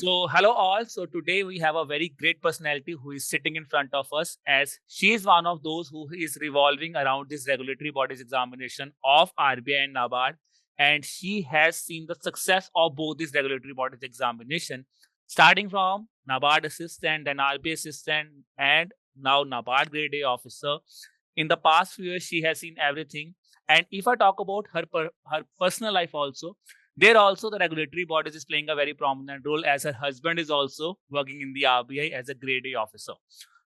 So, hello all. So, today we have a very great personality who is sitting in front of us, as she is one of those who is revolving around this regulatory bodies examination of RBI and NABARD. And she has seen the success of both these regulatory bodies examination, starting from NABARD assistant, then RBI assistant, and now NABARD grade A officer. In the past few years, she has seen everything. And if I talk about her personal life also, there also the regulatory bodies is playing a very prominent role, as her husband is also working in the RBI as a grade A officer.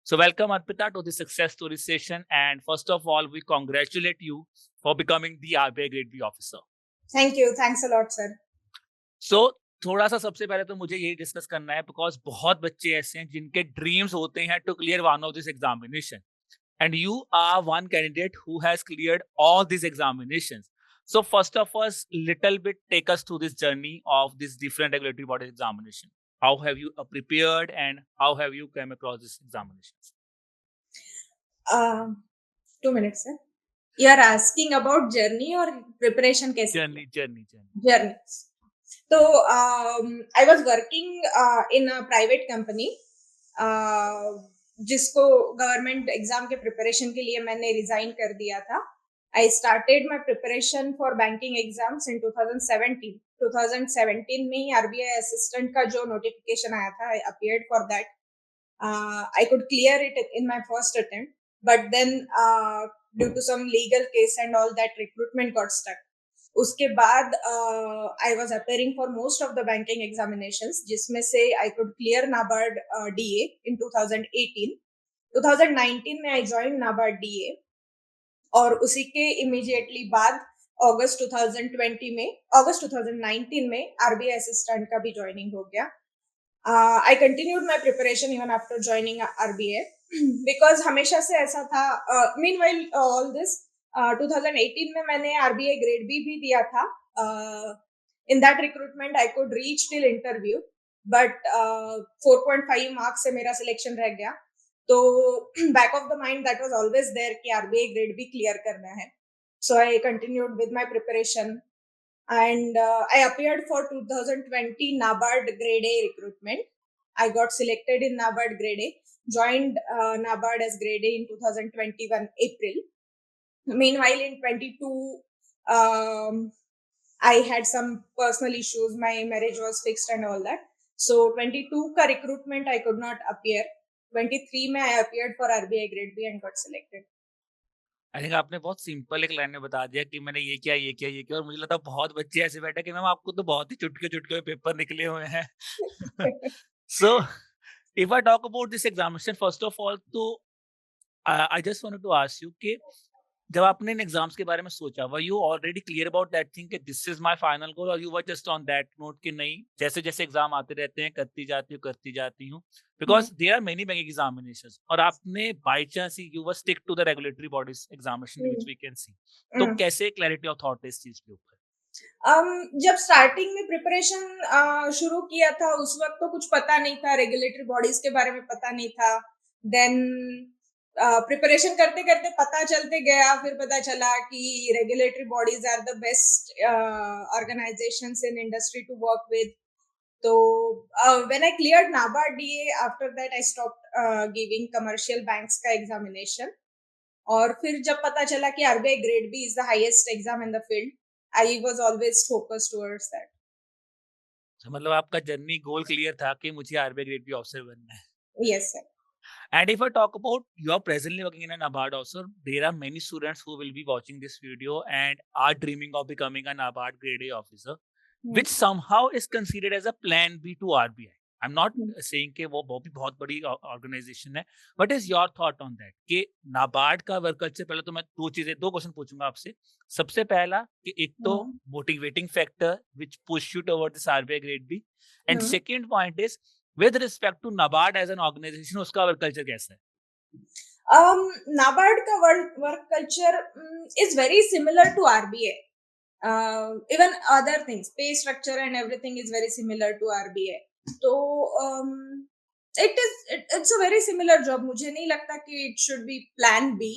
So welcome Arpita to the success story session. And first of all, we congratulate you for becoming the RBI grade B officer. Thank you. Thanks a lot, sir. So थोड़ा सा सबसे पहले तो मुझे यही discuss करना है, because बहुत बच्चे ऐसे हैं जिनके ड्रीम्स होते हैं to clear one of this examination, and you are one candidate who has cleared all these examinations. So first of all, little bit take us through this journey of this different regulatory body examination. How have you prepared and how have you come across these examinations? 2 minutes, sir. You are asking about journey or preparation? Journey. Journey. So I was working in a private company. जिसको government exam के preparation के लिए मैंने resign कर दिया था. I started my preparation for banking exams in 2017. 2017 में ही RBI assistant का जो notification आया था, I appeared for that. I could clear it in my first attempt, but then due to some legal case and all that, recruitment got stuck. उसके बाद I was appearing for most of the banking examinations, जिसमें से I could clear NABARD DA in 2018. 2019 में I joined NABARD DA, और उसी के immediately बाद अगस्त 2019 में RBI assistant का भी joining हो गया. I continued my preparation even after joining RBI because हमेशा से ऐसा था. Meanwhile all this 2018 में मैंने RBI grade B भी दिया था. In that recruitment I could reach till interview, but 4.5 marks से मेरा selection रह गया. तो back of the mind that was always there कि RBI grade B clear करना है. So I continued with my preparation. And I appeared for 2020 NABARD grade A recruitment. I got selected in NABARD grade A, joined NABARD as grade A in 2021 April. Meanwhile, in 22, I had some personal issues. My marriage was fixed and all that. So 22 का recruitment I could not appear. 23 में I appeared for RBI grade B and got selected. I think आपने बहुत simple एक line में बता दिया कि मैंने ये किया और मुझे लगता है बहुत बच्चे ऐसे बैठे कि मैम आपको तो बहुत ही चुटके पेपर निकले हुए हैं. So if I talk about this examination, first of all, तो I just wanted to ask you कि जब आपने इन एग्जाम्स के बारे में सोचा, were you already clear about that thing कि this is my final goal, और you were just on that note कि नहीं जैसे जैसे एग्जाम आते रहते हैं करती जाती हूँ, because there are many bank examinations, और आपने by chance you were stick to the regulatory bodies examination which we can see. तो कैसे क्लैरिटी ऑफ थॉट इस चीज के ऊपर? जब स्टार्टिंग में प्रिपरेशन शुरू किया था उस वक्त तो कुछ पता नहीं था, रेगुलेटरी बॉडीज के बारे में पता नहीं था. देन प्रिपरेशन करते करते पता चलते गया, फिर पता चला कि regulatory bodies are the best organisations in industry to work with. तो when I cleared NABARD DA, after that I stopped giving commercial banks का एग्जामिनेशन. और फिर जब पता चला कि RBI grade B is the highest exam in the field, I was always focused towards that. So, मतलब आपका जर्नी गोल क्लियर था कि मुझे आरबीआई ग्रेड बी ऑफिसर बनना है. Yes, sir. And if I talk about you are presently working in an NABARD officer, there are many students who will be watching this video and are dreaming of becoming a NABARD grade A officer, which somehow is considered as a plan B to RBI. I'm not saying कि वो भी बहुत बड़ी organisation है, but is your thought on that कि नाबार्ड का work culture? पहले तो मैं दो क्वेश्चन पूछूंगा आपसे. सबसे पहला कि एक तो motivating factor which push you toward this RBI grade B, and second point is with respect to NABARD as an organization, उसका वर्क कल्चर कैसा है? NABARD का work culture is very similar to RBI. Even other things, pay structure and everything is very similar to RBI. So it's a very similar job. मुझे नहीं लगता कि it should be plan B.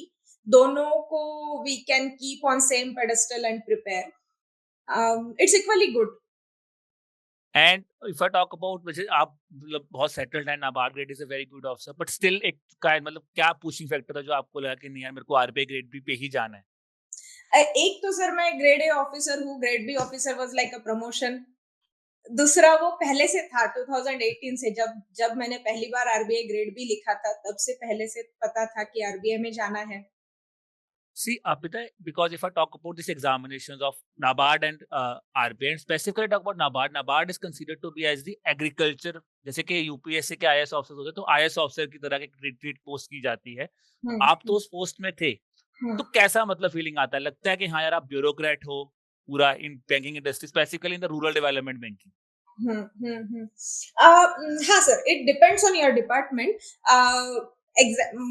दोनों को we can keep on same pedestal and prepare. It's equally good. And if I talk about, वैसे आप मतलब बहुत सेटल्ड है, NABARD grade is a very good officer, but still एक का मतलब क्या पुशिंग फैक्टर था जो आपको लगा कि नहीं यार मेरे को आरबीआई ग्रेड बी पे ही जाना है? एक तो सर मैं ग्रेड ए ऑफिसर हूँ, grade B officer was like a promotion. दूसरा वो पहले से था 2018 से, जब जब मैंने पहली बार आरबीआई ग्रेड बी लिखा था, तब से पहले से पता था कि आरबीआई में जाना है। See, Apita, because if I talk about these examinations of NABARD and RBI, and specifically talk about NABARD, NABARD is considered to be as the agriculture, जैसे कि यूपीएससी के आईएएस ऑफिसर्स होते हैं, तो आईएएस ऑफिसर की तरह की treat post की जाती है। आप तो हम्म। उस पोस्ट में थे, हम्म। तो कैसा मतलब फीलिंग आता है? लगता है कि हाँ यार आप ब्यूरोक्रेट हो पूरा in banking industry, specifically in the rural development banking? Hmm. हाँ sir, it depends on your department.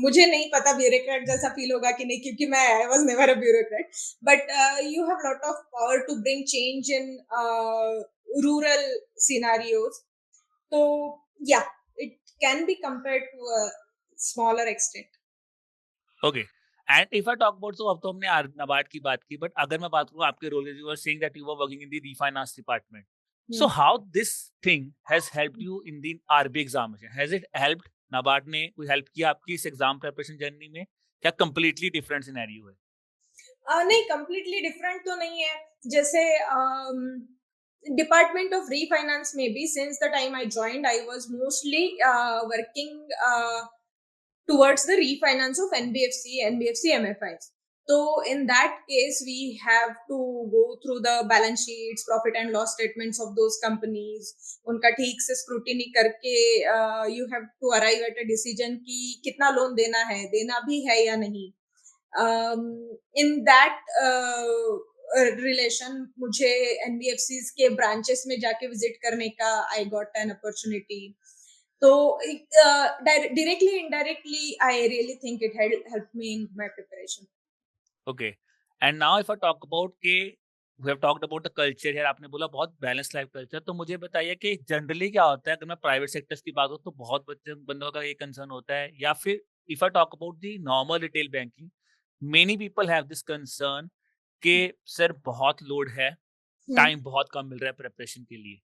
मुझे नहीं पता ब्यूरोक्रेट जैसा फील होगा कि नहीं, क्योंकि मैं I was never a bureaucrat, but you have lot of power to bring change in rural scenarios. तो yeah, it can be compared to a smaller extent. Okay, and if I talk about, तो अब तो हमने नाबार्ड की बात की, but अगर मैं बात करूँ आपके role, you are saying that you were working in the refinance department, so how this thing has helped you in the RBI examination? Has it helped? NABARD ने कोई हेल्प किया आपकी इस एग्जाम प्रिपरेशन जर्नी में, क्या कंप्लीटली डिफरेंट सिनेरियो है? नहीं, completely different तो नहीं है। जैसे डिपार्टमेंट ऑफ रीफाइनेंस में भी, since the time I joined, I was mostly working towards the refinance of NBFC MFIs. So in that case, we have to go through the balance sheets, profit and loss statements of those companies. उनका ठीक से scrutiny करके you have to arrive at a decision कि कितना loan देना भी है या नहीं। In that रिलेशन मुझे एनबीएफसीज के ब्रांचेस में जाके विजिट करने का आई गॉट एन अपॉर्चुनिटी। तो directly indirectly I really think it help me in my preparation. Okay, and now if I talk about के we have talked about the culture here, आपने बोला बहुत balance life culture, तो मुझे बताइए कि generally क्या होता है, अगर मैं प्राइवेट सेक्टर्स की बात करूँ तो बहुत बच्चे बंदों का ये कंसर्न होता है, या फिर if I talk about the normal retail banking, many people have this concern कि सर बहुत लोड है, टाइम बहुत कम मिल रहा है प्रिपरेशन के लिए।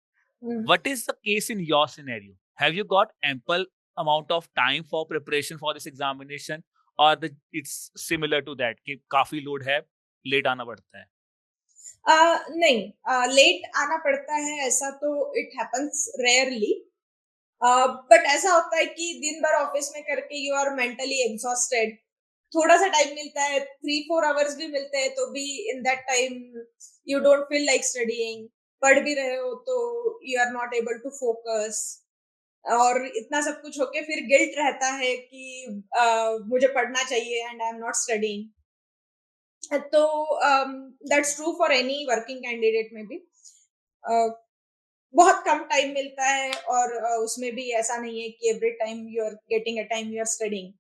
What is the case in your scenario? Have you got ample amount of time for preparation for this examination, or it's similar to that कि काफी लोड है, लेट आना पड़ता है? नहीं, लेट आना पड़ता है ऐसा तो इट हैपेंस रेयरली। बट ऐसा होता है कि दिन भर ऑफिस में करके यू आर मेंटली एग्जॉस्टेड। थोड़ा सा टाइम मिलता है, 3-4 आवर्स भी मिलते हैं, तो भी in that time you don't feel like studying. पढ़ भी रहे हो तो you are not able to focus, और इतना सब कुछ होके फिर गिल्ट रहता है कि मुझे पढ़ना चाहिए and I am not studying. तो that's true for any working candidate में भी। बहुत कम टाइम मिलता है, और उसमें भी ऐसा नहीं है कि every time you are getting a time you are studying.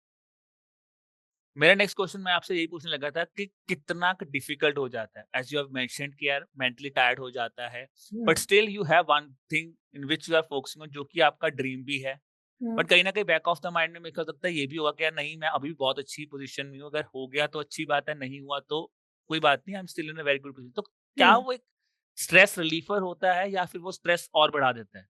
मेरा नेक्स्ट क्वेश्चन मैं आपसे यही पूछने लगा था कि कितना डिफिकल्ट हो जाता है, एज यू हैव मेंशन्ड कि यार मेंटली टायर्ड हो जाता है, but still you have one thing in which you are focusing on, जो कि आपका ड्रीम भी है, बट कहीं ना कहीं बैक ऑफ द माइंड में मेरे को लगता है ये भी होगा कि यार नहीं, मैं अभी बहुत अच्छी पोजीशन में हूँ, अगर हो गया तो अच्छी बात है, नहीं हुआ तो कोई बात नहीं, I am still in a very good position. तो क्या वो एक स्ट्रेस रिलीफर होता है, या फिर वो स्ट्रेस और बढ़ा देता है?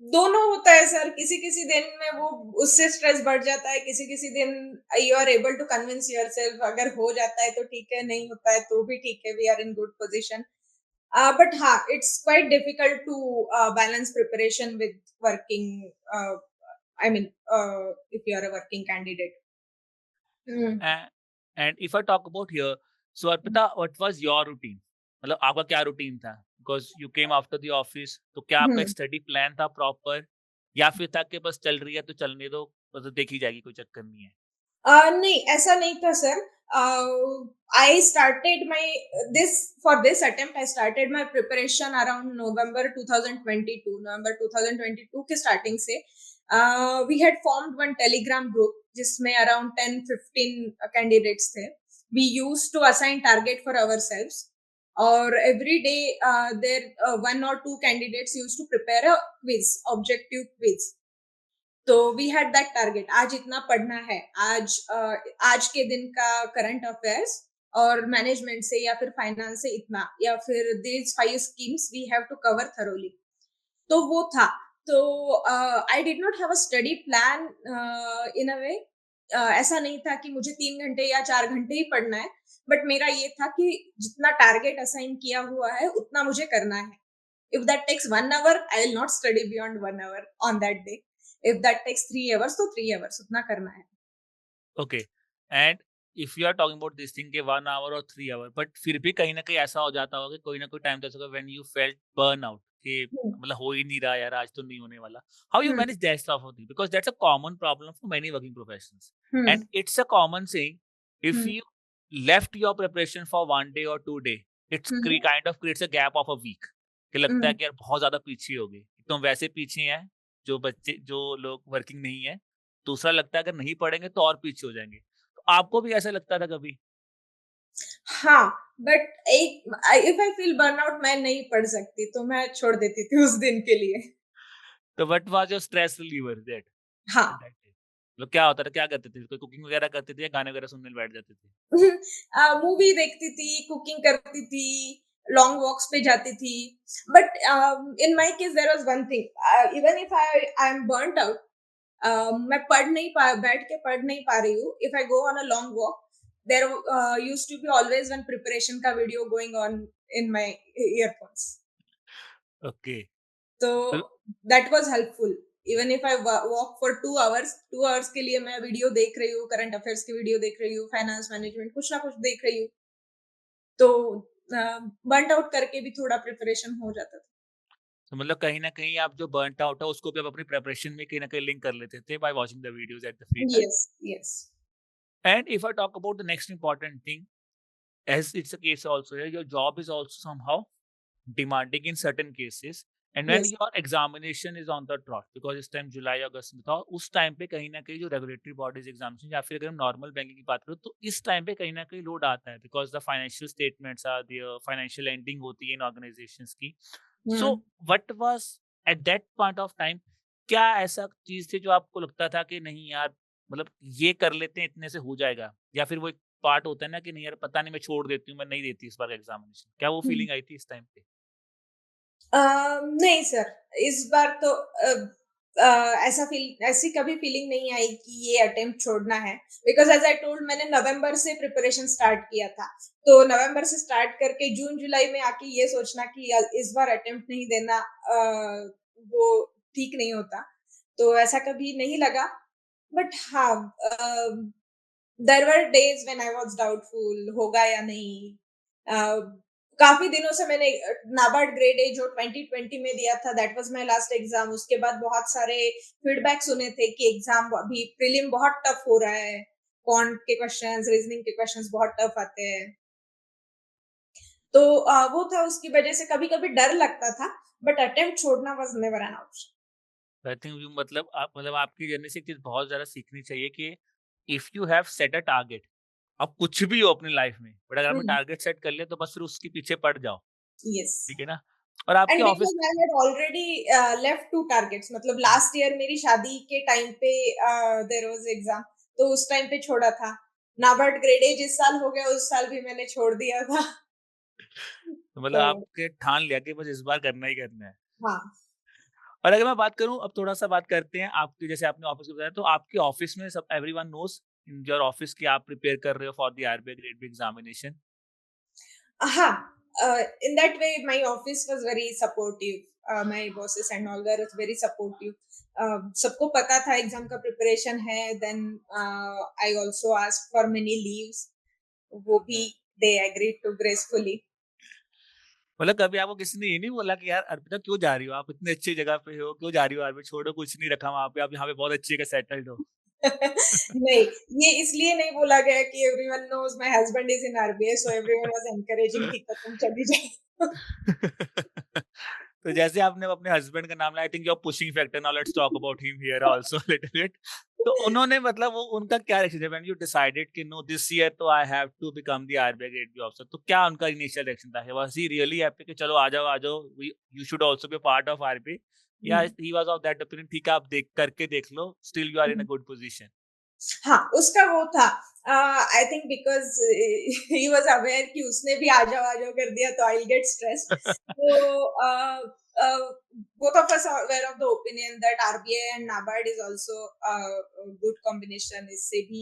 दोनों होता है सर। किसी किसी दिन में वो उससे स्ट्रेस बढ़ जाता है, किसी किसी दिन you are able to convince yourself, अगर हो जाता है तो ठीक है, नहीं होता है तो भी ठीक है, we are in good position. But हाँ, it's quite difficult to balance preparation with working. Uh, I mean, if you are a working candidate. Hmm. And if I talk about here, so Arpita, what was your routine? मतलब आपका क्या routine था? Because you came after the office, तो क्या आपका एक Hmm. Study plan था proper, या फिर था कि बस चल रही है तो चलने दो, मतलब देखी जाएगी, कोई चक्कर नहीं है? नहीं, ऐसा नहीं था sir. I started my this attempt. I started my preparation around November 2022. November 2022 के starting से we had formed one Telegram group जिसमें around 10-15 candidates थे. We used to assign target for ourselves, और every day there one or two candidates used to prepare a quiz, objective quiz. तो we had that target, आज इतना पढ़ना है, आज आज के दिन का करंट अफेयर्स और मैनेजमेंट से या फिर फाइनेंस से इतना, या फिर these 5 schemes we have to cover thoroughly. तो वो था। तो I did not have a study plan in a way. ऐसा नहीं था कि मुझे 3 घंटे या 4 घंटे ही पढ़ना है, बट मेरा ये था कि जितना टारगेट असाइन किया हुआ है उतना मुझे करना है। If that takes 1 hour, I will not study beyond 1 hour on that day. If that takes 3 hours, तो 3 hours उतना करना है। Okay. And if you are talking about this thing के 1 आवर और 3 आवर, बट फिर भी कहीं ना कहीं ऐसा हो जाता होगा कि कोई ना कोई टाइम तो ऐसा होगा when you felt burn out कि हम्म, मतलब हो ही नहीं रहा यार, आज तो नहीं होने वाला। How you hmm, manage that stuff of thing, because that's a common problem for many working professionals and hmm, it's a common saying, if hmm, you left your preparation for 1 day or 2 day, it's hmm, kind of creates a gap of a week, कि लगता है हम्म। कि यार बहुत ज्यादा पीछे हो गए, तो हम वैसे पीछे हैं जो बच्चे जो लोग वर्किंग नहीं है। दूसरा लगता है अगर नहीं पढ़ेंगे तो और पीछे हो जाएंगे। तो आपको भी ऐसा लगता था कभी? हाँ, बट एक इफ आई फील बर्नआउट मैं नहीं पढ़ सकती तो मैं छोड़ देती थी उस दिन के लिए। तो what was your stress reliever that हाँ। At that day? मतलब क्या होता था, क्या करते थे? कोई कुकिंग वगैरह करते थे या गाने वगैरह सुनने बैठ जाते थे? मूवी देखती थी, कुकिंग करती थी, लॉन्ग वॉक्स पे जाती थी। But in my case there was one thing, even if I am burned out, मैं पढ़ नहीं पा बैठ के पढ़ नहीं पा रही हूँ, if I go on a long walk, there used to be always one preparation का video going on in my earphones. Okay. तो तो that was helpful. Even if I walk for 2 hours, 2 hours के लिए मैं video देख रही हूँ, current affairs की वीडियो देख रही हूँ, फाइनेंस मैनेजमेंट कुछ ना कुछ देख रही हूँ, तो बर्न आउट करके भी थोड़ा प्रिपरेशन हो जाता था। मतलब कहीं न कहीं आप जो बर्न्ट आउट है उसको भी आप अपनी प्रिपरेशन में कहीं न कहीं लिंक कर लेते थे by watching the videos at the free time. Yes, yes. And if I talk about the next important thing, as it's a case also here, your job is also somehow demanding in certain cases, and when yes. your examination is on the trot, because इस time जुलाई अगस्त में था, उस time पे कहीं ना कहीं जो regulatory bodies examination या फिर अगर हम नॉर्मल बैंकिंग की बात करें तो इस टाइम पे कहीं ना कहीं लोड आता है, because the financial statements are there, financial ending होती है इन ऑर्गेनाइजेशंस की। So hmm. What was at that point of time, क्या ऐसा चीज थी जो आपको लगता था कि नहीं यार, मतलब ये कर लेते हैं इतने से हो जाएगा, या फिर वो एक पार्ट होता है ना कि नहीं यार पता नहीं मैं छोड़ देती हूँ, मैं नहीं देती इस बार एग्जामिनेशन, क्या वो हुँ। फीलिंग आई थी इस टाइम पे? नहीं सर, इस बार तो ऐसी कभी फीलिंग नहीं आई कि ये अटेम्प्ट छोड़ना है, बिकॉज़ एज़ आई टोल्ड मैंने नवंबर से प्रिपरेशन स्टार्ट किया था। तो नवंबर से स्टार्ट करके जून-जुलाई में आके ये सोचना कि इस बार अटेम्प्ट नहीं देना, वो ठीक नहीं होता। तो ऐसा कभी नहीं लगा। बट हाँ, there were days when I was doubtful होगा या नहीं। अ, काफ़ी दिनों से मैंने नाबार्ड ग्रेड ए जो 2020 में दिया था, that was my last exam. उसके बाद बहुत सारे फीडबैक सुने थे कि एग्ज़ाम अभी प्रीलिम बहुत टफ हो रहा है, क्वांट के क्वेश्चंस, रीजनिंग के क्वेश्चंस बहुत टफ आते हैं। तो वो था, उसकी वजह से कभी-कभी डर लगता था, बट अटेम्प्ट छोड़ना was never an option. I think you मतलब आप मतलब आपकी जर्नी से एक चीज बहुत ज्यादा सीखनी चाहिए कि if you have set a target, अब कुछ भी हो अपनी लाइफ में, बट अगर आपने हुँ, टारगेट सेट कर लिया तो बस फिर उसके पीछे पड़ जाओ। येस। ठीक है ना? और आपके and office. Because I had already left 2 targets, मतलब लास्ट ईयर मेरी शादी के टाइम पे देयर वाज़ एग्ज़ाम, तो उस टाइम पे छोड़ा था। नाबार्ड ग्रेड ए जिस साल हो गया उस साल भी मैंने छोड़ दिया था। मतलब तो आपके ठान लिया कि बस इस बार करना ही करना है। हाँ। और अगर मैं बात करूं, अब थोड़ा सा बात करते हैं आपकी, जैसे आपने ऑफिस में बताया, तो आपके ऑफिस में सब everyone knows in your office कि आप प्रिपेयर कर रहे हो for the RBI grade B examination? हाँ, in that way my office was very supportive. My bosses and all were very supportive. सबको पता था एग्जाम का प्रिपरेशन है, then I also asked for many leaves, वो भी दे एग्रीड टू ग्रेसफुली। मतलब कभी आपको किसी ने ये नहीं बोला कि यार अर्पिता क्यों जा रही हो, आप इतनी अच्छी जगह पे हो, क्यों जा रही हो आरबीआई, छोड़ो कुछ नहीं रखा वहां पे, आप यहाँ पे बहुत अच्छी जगह सेटल्ड हो? नहीं, ये इसलिए नहीं बोला गया कि everyone knows my husband is in RBI, so everyone was encouraging, ठीक है तुम चली जाओ। तो जैसे आपने अपने हस्बैंड का नाम लिया, I think your pushing factor, now let's talk about him here also little bit. तो उन्होंने मतलब वो उनका क्या रिएक्शन था व्हेन यू डिसाइडेड कि नो दिस ईयर तो I have to become the RBI grade B officer, तो क्या उनका इनिशियल रिएक्शन था? वाज ही रियली हैप्पी कि चलो आ जाओ, you should also be a part of RBI, या हुँ, he was of that opinion ठीक है आप देख करके देख लो, still you are in a hmm. Good position? हाँ, उसका वो था I think because he was aware कि उसने भी आ जाओ कर दिया तो I will get stressed, so both of us are aware of the opinion that RBI and NABARD is also a good combination. इससे भी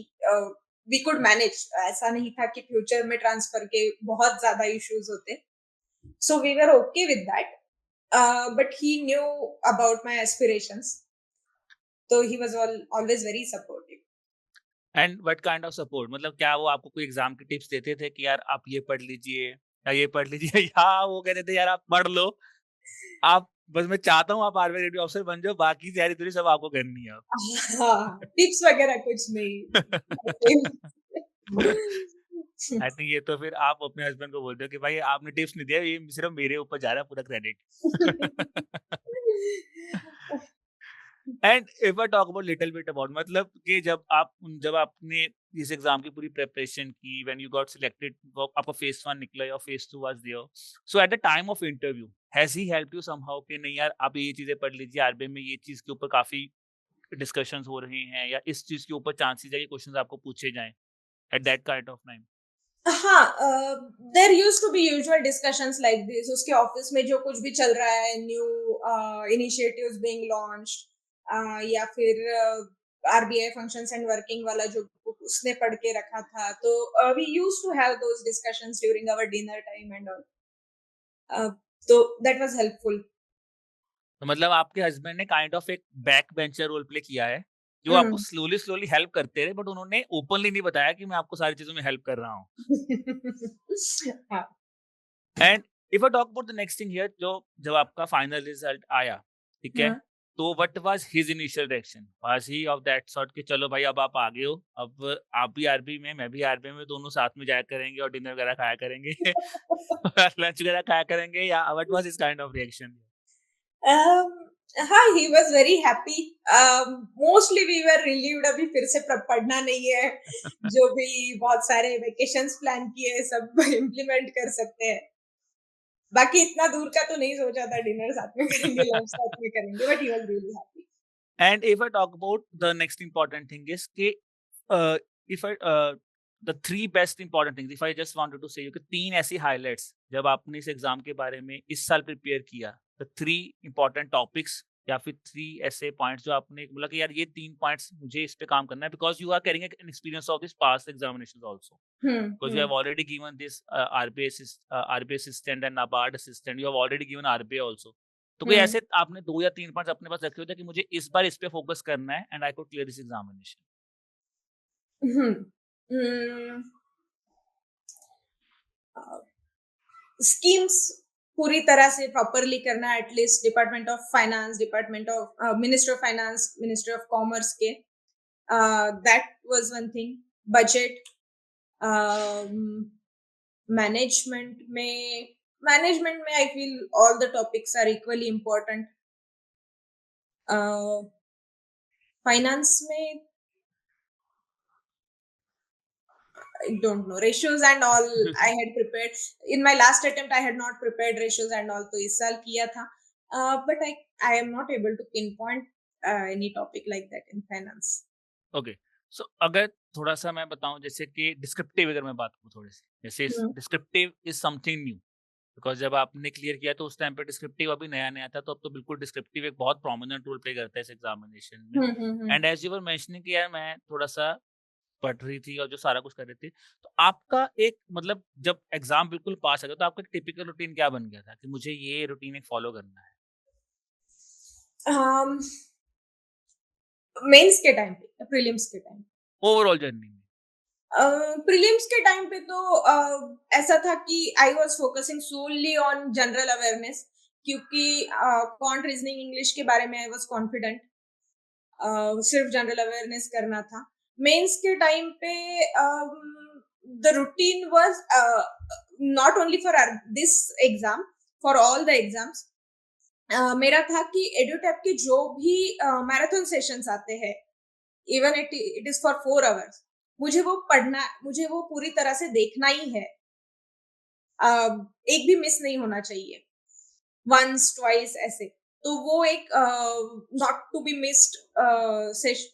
we could manage. ऐसा नहीं था कि फ्यूचर में ट्रांसफर के बहुत ज्यादा इश्यूज होते, so we were okay with that. But he knew about my aspirations, so he was always very supportive. And what kind of support, मतलब क्या वो आपको कोई एग्जाम की टिप्स देते थे कि यार आप ये पढ़ लीजिए या ये पढ़ लीजिए या वो कहते थे यार आप पढ़ लो, आप बस मैं चाहता हूँ आप आर्मी रेडी ऑफिसर बन जाओ, बाकी तैयारी पूरी सब आपको करनी है हाँ, टिप्स वगैरह कुछ नहीं। अब। आई थिंक ये तो फिर आप अपने हस्बैंड को बोलते हो कि भाई आपने टिप्स नहीं दिया, ये सिर्फ मेरे ऊपर जा रहा है पूरा credit. And if I talk about little bit about, मतलब कि जब आपने इस एग्जाम की पूरी प्रिपरेशन की, व्हेन यू गॉट सिलेक्टेड, आपका फेस 1 निकला या phase 2 was there, so at the time of interview has he helped you somehow कि नहीं यार आप ये चीजें पढ़ लीजिए, आरबीआई में ये चीज के ऊपर काफी डिस्कशंस हो रहे हैं या इस चीज के ऊपर चांसेस है कि क्वेश्चंस आपको पूछे जाएं at that kind of time? हाँ, there used to be usual discussions like this. उसके ऑफिस में जो कुछ भी चल रहा है, न्यू इनिशिएटिव्स बीइंग लॉन्च्ड, या फिर आरबीआई फंक्शंस एंड वर्किंग वाला जो बुक उसने पढ़ के रखा था, तो we used to have those discussions during our dinner time and all, तो दैट वाज हेल्पफुल। तो मतलब आपके हस्बैंड ने काइंड ऑफ एक बैक बेंचर रोल प्ले किया है, जो आपको हम्म। स्लोली स्लोली हेल्प करते रहे, बट उन्होंने ओपनली नहीं बताया कि मैं आपको सारी चीजों में हेल्प कर रहा हूँ। हाँ। And if I talk about the next thing here, जो जब आपका फाइनल रिजल्ट आया, ठीक है, हाँ। तो what was his initial reaction? Was he of that sort कि चलो भाई अब आप आ गए हो, अब आप भी आरबी में मैं भी आरबी में, दोनों साथ में जाया करेंगे और डिनर वगैरह खाया करेंगे लंच वगैरह खाया करेंगे, या what was his kind of reaction? Um, हाँ, he was very happy. Mostly we were relieved, अभी फिर से पढ़ना नहीं है, जो भी बहुत सारे वेकेशंस प्लान किए सब इम्प्लीमेंट कर सकते हैं। बाकी इतना दूर का तो नहीं सोचा था, डिनर साथ में करेंगे, लंच साथ में करेंगे, but he was really happy. And if I talk about the next important thing is कि if I the three best important things, if I just wanted to say you कि तीन ऐसी highlights जब आपने इस एग्जाम के बारे में इस साल प्रिपेयर किया, the three important topics या फिर थ्री ऐसे पॉइंट्स जो आपने बोला कि यार ये तीन पॉइंट्स मुझे इस पे काम करना है, because you are carrying an experience of this past examinations also, because you have already given this RBI assistant and NABARD assistant, you have already given RBI also. तो कोई हम्म। ऐसे आपने 2 या 3 पॉइंट्स अपने पास रखे होते हैं कि मुझे इस बार इस पे फोकस करना है and I could clear this examination? Hmm. Schemes पूरी तरह से प्रॉपरली करना, at least department of finance, department of ministry of finance, ministry of commerce के, that was one thing. Budget, management में मैनेजमेंट में I feel all the topics are equally important. Finance में I don't know. Ratios and all I had prepared. In my last attempt, I had not prepared ratios and all, तो इस साल किया था. But I am not able to pinpoint any topic like that in finance. Okay, so अगर थोड़ा सा मैं बताऊं, जैसे कि डिस्क्रिप्टिव अगर मैं बात करूं थोड़ी सी, जैसे Hmm. Descriptive is something new, because जब आपने क्लियर किया तो उस टाइम पे डिस्क्रिप्टिव अभी नया नया था, तो अब तो बिल्कुल डिस्क्रिप्टिव एक बहुत प्रोमिनेंट रोल प्ले करता है इस एग्जामिनेशन में। Hmm. Hmm. Hmm. And as you were mentioning कि यार मैं थोड़ा सा पढ़ रही थी और जो सारा कुछ कर रही थी, तो आपका एक मतलब जब एग्जाम बिल्कुल पास आ गया तो आपका एक टिपिकल रूटीन क्या बन गया था कि मुझे ये रूटीन एक फॉलो करना है? Um, मेंस के टाइम पे, प्रीलिम्स के टाइम, ओवरऑल जर्नी में? प्रीलिम्स के टाइम पे तो ऐसा था कि I was focusing solely on general awareness, क्योंकि क्वांट रीजनिंग इंग्लिश के बारे में आई वाज कॉन्फिडेंट, सिर्फ जनरल अवेयरनेस करना था। मेंस के टाइम पे the routine was not only for this exam, for all the exams. मेरा था कि एडुटेप के जो भी मैराथन सेशंस आते हैं, even it is for 4 hours, मुझे वो पढ़ना, मुझे वो पूरी तरह से देखना ही है। एक भी मिस नहीं होना चाहिए, वंस ट्वाइस ऐसे। तो वो एक नॉट टू बी मिस्ड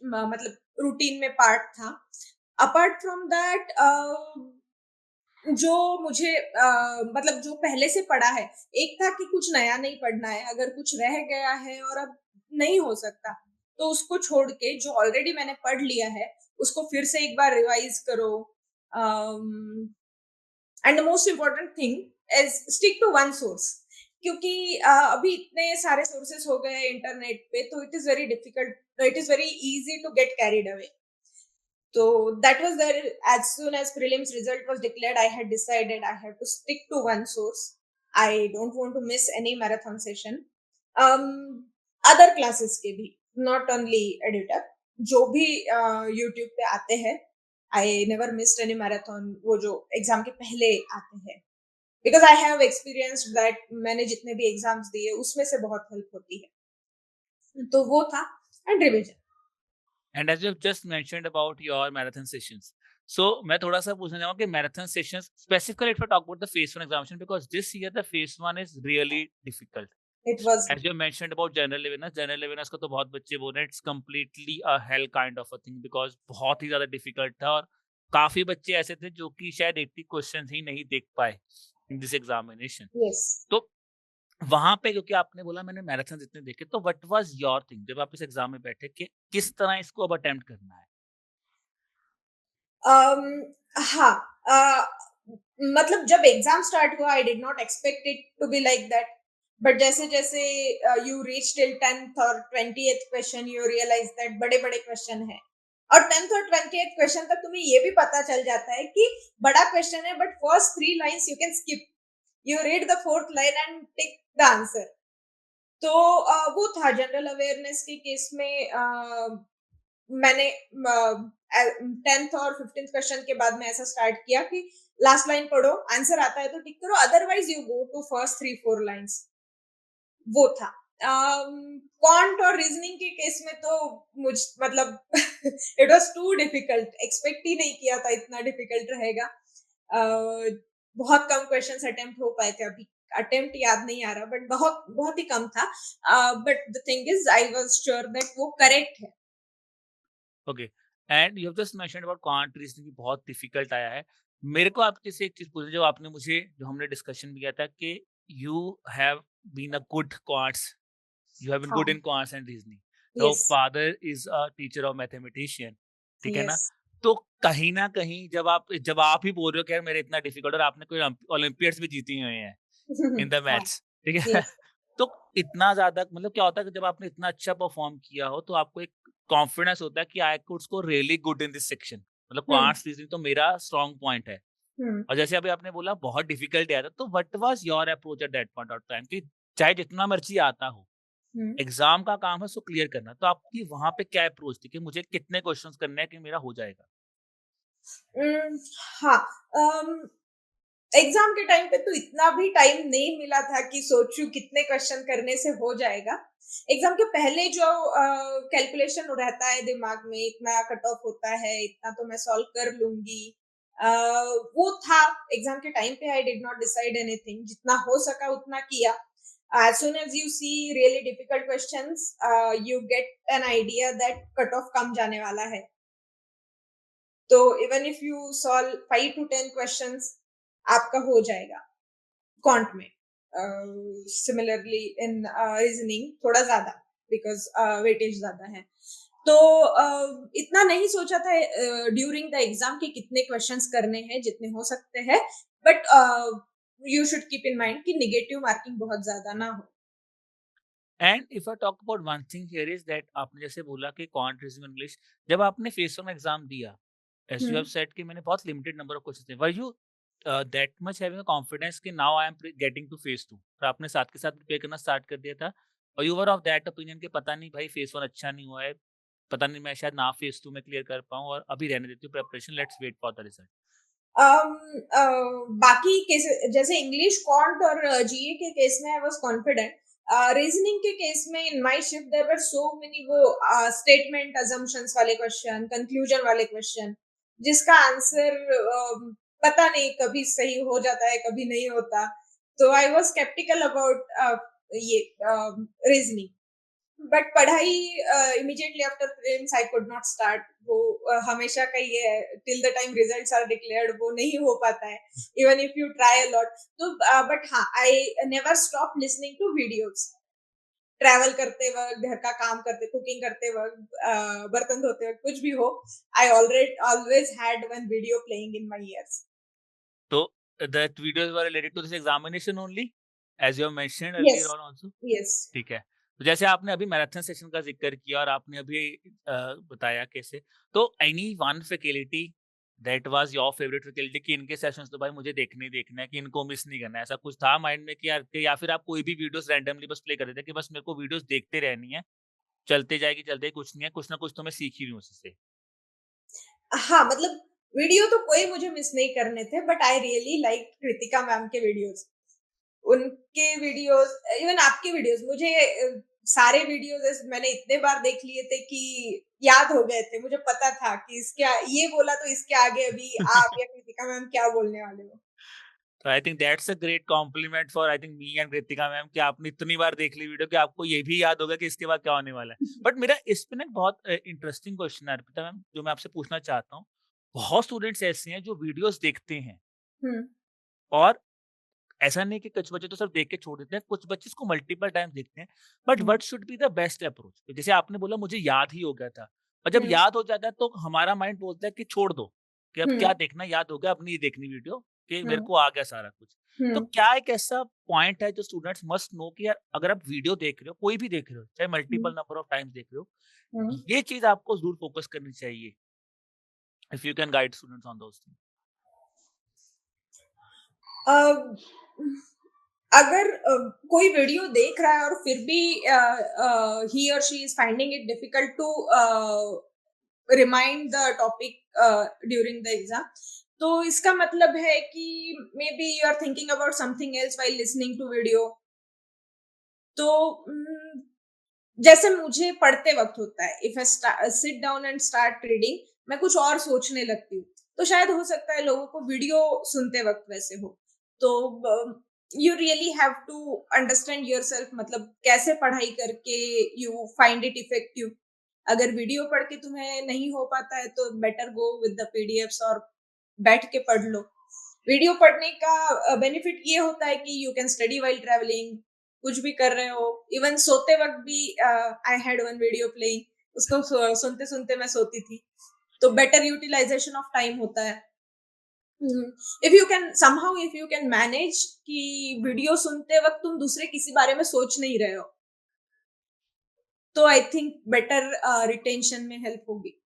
मतलब रूटीन में पार्ट था। अपार्ट फ्रॉम दैट जो मुझे मतलब जो पहले से पढ़ा है, एक था कि कुछ नया नहीं पढ़ना है, अगर कुछ रह गया है और अब नहीं हो सकता, तो उसको छोड़ के जो ऑलरेडी मैंने पढ़ लिया है, उसको फिर से एक बार रिवाइज करो। And the most important thing is stick to one source, क्योंकि अभी इतने सारे सोर्सेस हो गए इंटरनेट पे, तो it is very difficult, it is very easy to get carried away. So that was there. As soon as prelims result was declared, I had decided I have to stick to one source. I don't want to miss any marathon session. Other classes के भी, not only editor, जो भी YouTube पे आते हैं, I never missed any marathon. वो जो exam के पहले आते हैं, because I have experienced that मैंने जितने भी एग्जाम्स दिए उसमें से बहुत हेल्प होती है, तो वो था and revision. And as you have just mentioned about your marathon sessions, so मैं थोड़ा सा पूछना चाहूँगा कि marathon sessions specifically if I talk about the phase one examination, because this year the phase one is really difficult. It was As you mentioned about general awareness का तो बहुत बच्चे बोल रहे हैं it's completely a hell kind of a thing, because बहुत ही ज्यादा difficult था और काफी बच्चे ऐसे थे जो कि शायद 80 क्वेश्चंस ही नहीं देख पाए in this examination. yes. तो वहाँ पे क्योंकि आपने बोला मैंने मैराथन इतने देखे, तो व्हाट वाज योर थिंग जब आप इस एग्जाम में बैठे कि किस तरह इसको अब अटेम्प्ट करना है? हाँ, मतलब जब एग्जाम स्टार्ट हुआ I did not expect it to be like that, but जैसे जैसे यू रीच टिल 10th और 20th question, you realise that बड़े बड़े क्वेश्चन है, और 10th और 20th क्वेश्चन तक तुम्हें ये भी पता चल जाता है कि बड़ा क्वेश्चन है, but first 3 lines you can skip, you read the fourth line and tick the answer. तो वो था जनरल अवेयरनेस के केस में। मैंने 10th और 15th क्वेश्चन के बाद में ऐसा स्टार्ट किया कि लास्ट लाइन पढ़ो, आंसर आता है तो टिक करो, otherwise you go to first 3-4 lines. वो था। क्वांट और रीजनिंग के केस में तो मुझ मतलब it was too difficult, expect ही नहीं किया था इतना डिफिकल्ट रहेगा। बहुत कम क्वेश्चंस अटेम्प्ट हो पाए थे, अभी अटेम्प्ट याद नहीं आ रहा, बट बहुत बहुत ही कम था। But the thing is I was sure that वो करेक्ट है। Okay, and you have just mentioned about quant reasoning बहुत डिफिकल्ट आया है। मेरे को आपसे से एक चीज पूछी जो आपने मुझे जो हमने डिस्कशन भी किया था कि you have been a good quants, you have been good हाँ, in quants and reasoning, your yes, father is a teacher of mathematician, ठीक है ना? यस। तो कहीं ना कहीं जब आप ही बोल रहे हो कि यार मेरे इतना डिफिकल्ट, और आपने कोई ओलंपियड्स भी जीती हुए हैं इन द हाँ, मैथ्स, ठीक है? यस। तो इतना ज़्यादा मतलब क्या होता है कि जब आपने इतना अच्छा परफॉर्म किया हो तो आपको एक कॉन्फिडेंस होता है कि I could score really good in this section, मतलब हुँ, क्वांट्स रीजनिंग तो मेरा स्ट्रॉन्ग पॉइंट है। हुँ, और जैसे अभी आपने बोला बहुत डिफिकल्ट आया था, तो what was your approach eight that point of time कि चाहे जितना मर्जी आता हो, हुँ। एग्जाम का काम है उसको क्लियर करना, तो आपकी वहां पे क्या अप्रोच थी कि मुझे कितने क्वेश्चंस करने हैं कि मेरा हो जाएगा? उम, हाँ, एग्ज़ाम के टाइम पे तो इतना भी टाइम नहीं मिला था कि सोचूँ कितने क्वेश्चन करने से हो जाएगा। एग्ज़ाम के पहले जो कैलकुलेशन रहता है दिमाग में, इतना कट ऑफ होता है, इतना तो मैं सॉल्व कर लूँगी। अ, वो था। एग्ज़ाम के टाइम पे आई डिड नॉट डिसाइड एनीथिंग, जितना हो सका उतना किया। As soon as you see really difficult questions, you get an idea that cut off कम जाने वाला है। तो even if you solve 5 to 10 questions, आपका हो जाएगा क्वांट में। सिमिलरली इन रीजनिंग थोड़ा ज्यादा, बिकॉज वेटेज ज्यादा है। तो इतना नहीं सोचा था ड्यूरिंग द एग्जाम कि कितने क्वेश्चंस करने हैं, जितने हो सकते हैं, but you should keep in mind कि निगेटिव मार्किंग बहुत ज्यादा ना हो। And if I talk about one thing here is that आपने जैसे बोला कि क्वांट रीजनिंग इंग्लिश, जब आपने फेस वन एग्जाम दिया, as you hmm have said कि मैंने बहुत लिमिटेड नंबर ऑफ क्वेश्चंस थे, were you that much having a confidence कि now I am getting to face to, और आपने साथ के साथ प्रिपेयर करना स्टार्ट कर दिया था, और you were of that opinion कि पता नहीं भाई फेस वन अच्छा नहीं हुआ है, पता नहीं मैं शायद ना फेस टू में क्लियर कर पाऊँ और अभी रहने देती हूँ preparation, let's wait for the result? बाकी केस जैसे इंग्लिश, क्वांट और जीए के केस में आई वाज कॉन्फिडेंट। रीजनिंग के केस में in my shift there were so many वो स्टेटमेंट अजम्पशंस वाले क्वेश्चन, कंक्लूजन वाले क्वेश्चन, जिसका आंसर पता नहीं कभी सही हो जाता है कभी नहीं होता। तो आई वाज स्केप्टिकल अबाउट ये रीजनिंग। बट पढ़ाई immediately after prelims I could not start. वो हमेशा का ये है, till the time results are declared वो नहीं हो पाता है, even if you try a lot. तो बट हाँ, I never stop listening to videos. Travel करते वक्त, घर का काम करते, कुकिंग करते वक्त, बर्तन धोते वक्त, कुछ भी हो, I already always had one video playing in my years. तो that videos were related to this examination only, as you have mentioned yes, earlier on also. Yes. ठीक है। तो जैसे आपने अभी मैराथन सेशन का ज़िक्र किया और आपने अभी बताया कैसे, तो any one faculty that was your favourite faculty कि इनके सेशंस तो भाई मुझे देखने ही देखना है, कि इनको मिस नहीं करना है, ऐसा कुछ था माइंड में कि यार, कि या फिर आप कोई भी वीडियोज़ रैंडमली बस प्ले कर देते कि बस मेरे को वीडियोज़ देखते रहनी है, चलते जाएगी, चलते कुछ नहीं है, कुछ ना कुछ तो मैं सीख ही रही हूँ उससे? हाँ, मतलब वीडियो तो कोई मुझे मिस नहीं करने थे, but I really like Kritika ma'am के वीडियोस। उनके वीडियोस, इवन आपके वीडियोस, मुझे सारे वीडियोस मैंने इतने बार देख लिए थे कि याद हो गए थे। मुझे पता था कि ये बोला तो इसके आगे अभी आप या कृतिका मैम क्या बोलने वाले हो। तो आई think that's a great complement for I think me and Kritika ma'am कि आपने इतनी बार देख ली वीडियो कि आपको ये भी याद होगा कि इसके बाद क्या होने वाला है। बट मेरा इस पे ना एक बहुत इंटरेस्टिंग क्वेश्चन है अर्पिता मैम, जो मैं आपसे पूछना चाहता हूँ। बहुत स्टूडेंट्स ऐसे हैं जो वीडियोस देखते हैं हुँ, और ऐसा नहीं कि कुछ बच्चे तो सिर्फ देख के छोड़ देते हैं, कुछ बच्चे इसको मल्टीपल टाइम्स देखते हैं। But hmm, what should be the best approach? जैसे आपने बोला मुझे याद ही हो गया था, और जब हुँ, याद हो जाता है तो हमारा माइंड बोलता है कि छोड़ दो, कि अब हुँ, क्या देखना, याद हो गया, अब नहीं देखनी वीडियो, कि हुँ, मेरे को आ गया सारा कुछ। तो हुँ, क्या एक ऐसा पॉइंट है जो स्टूडेंट्स मस्ट नो कि यार अगर आप वीडियो देख रहे हो, कोई भी देख रहे हो, चाहे हुँ, मल्टीपल नंबर ऑफ टाइम्स देख रहे हो, हुँ। ये चीज आपको जरूर फोकस करनी चाहिए, if you can guide students on those things. Uh, अगर कोई वीडियो देख रहा है और फिर भी ही और she is finding it difficult to remind the topic during the exam, तो इसका मतलब है कि maybe you are thinking about something else while listening to video. तो जैसे मुझे पढ़ते वक्त होता है, if I sit down and start reading, मैं कुछ और सोचने लगती हूँ। तो शायद हो सकता है लोगों को वीडियो सुनते वक्त वैसे हो। तो you really have to understand yourself, मतलब कैसे पढ़ाई करके यू फाइंड इट इफेक्टिव। अगर वीडियो पढ़ के तुम्हें नहीं हो पाता है तो better go with the PDFs और बैठ के पढ़ लो। वीडियो पढ़ने का बेनिफिट ये होता है कि you can study while travelling, कुछ भी कर रहे हो, इवन सोते वक्त भी। I had one video playing, उसको सुनते सुनते मैं सोती थी। तो बेटर यूटिलाइजेशन ऑफ टाइम होता है। If you can somehow, if you can manage कि वीडियो सुनते वक्त तुम दूसरे किसी बारे में सोच नहीं रहे हो, तो आई थिंक बेटर रिटेंशन में हेल्प होगी।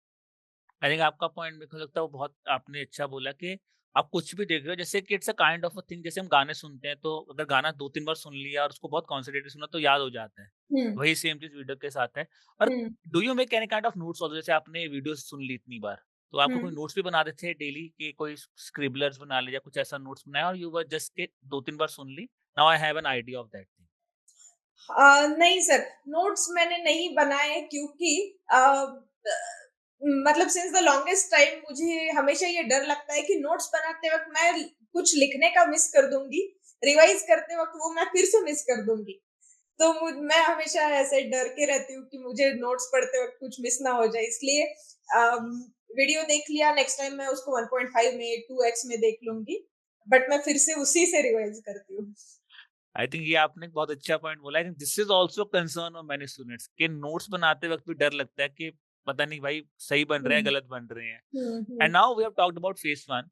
आई थिंक आपका पॉइंट मेरे को लगता है वो बहुत आपने अच्छा बोला कि आप कुछ भी देख रहे हो, जैसे कि it's a kind of a thing, जैसे हम गाने सुनते हैं तो अगर गाना 2-3 बार सुन लिया और उसको बहुत कॉन्संट्रेटेड सुना तो याद हो जाता है। हम्म, वही सेम चीज़ वीडियो के साथ है। और hmm, do you make any kind of notes also? जैसे आपने वीडियो सुन ली इतनी बार, तो आपको कोई हम्म। नोट्स भी बना देते हैं डेली, कि कोई स्क्रिबलर्स बना लिया, कुछ ऐसा नोट्स बनाया, और यू वर जस्ट के 2-3 बार सुन ली, now I have an idea of that thing? नहीं सर, नोट्स मैंने नहीं बनाए क्योंकि मतलब सिंस द लॉन्गेस्ट टाइम मुझे हमेशा ये डर लगता है कि नोट्स बनाते वक्त मैं कुछ लिखने का मिस कर दूंगी, रिवाइज करते वक्त वो मैं फिर से मिस कर दूंगी। तो मैं हमेशा ऐसे डर के रहती हूँ कि मुझे नोट्स पढ़ते वक्त कुछ मिस ना हो जाए, इसलिए वीडियो देख लिया, नेक्स्ट टाइम मैं उसको 1.5 में 2x में देख लूंगी, बट मैं फिर से उसी से रिवाइज करती हूँ। आई थिंक ये आपने एक बहुत अच्छा पॉइंट बोला। I think this is also concern of many students कि नोट्स बनाते वक्त भी डर लगता है कि पता नहीं भाई सही बन रहे हैं, हम्म, गलत बन रहे हैं। Hmm, and now we have talked about phase 1,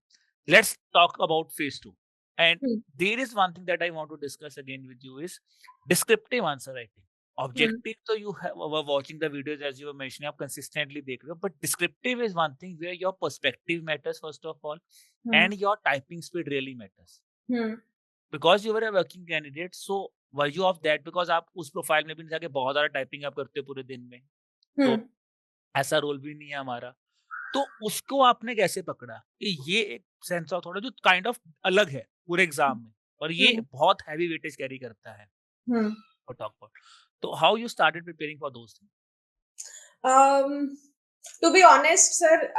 let's talk about phase 2। And hmm, there is one thing that I want to discuss again with you is descriptive answer writing. Hmm, objective तो you have watching the videos as you were mentioning, आप consistently देख रहे हो, but descriptive is one thing where your perspective matters first of all, hmm, and your typing speed really matters. Hmm, because you were a working candidate, so were you of that, because आप उस profile में भी नहीं जाके बहुत ज़्यादा typing आप करते हो पूरे दिन में, तो हम्म, ऐसा रोल भी नहीं है हमारा। तो उसको आपने कैसे पकड़ा कि ये एक सेंस ऑफ थॉट है जो काइंड ऑफ अलग है पूरे एग्ज़ाम में, और ये हम्म, बहुत हेवी वेटेज कैरी करता है हम्म। For talk about. तो how you started preparing for those things? To be honest sir,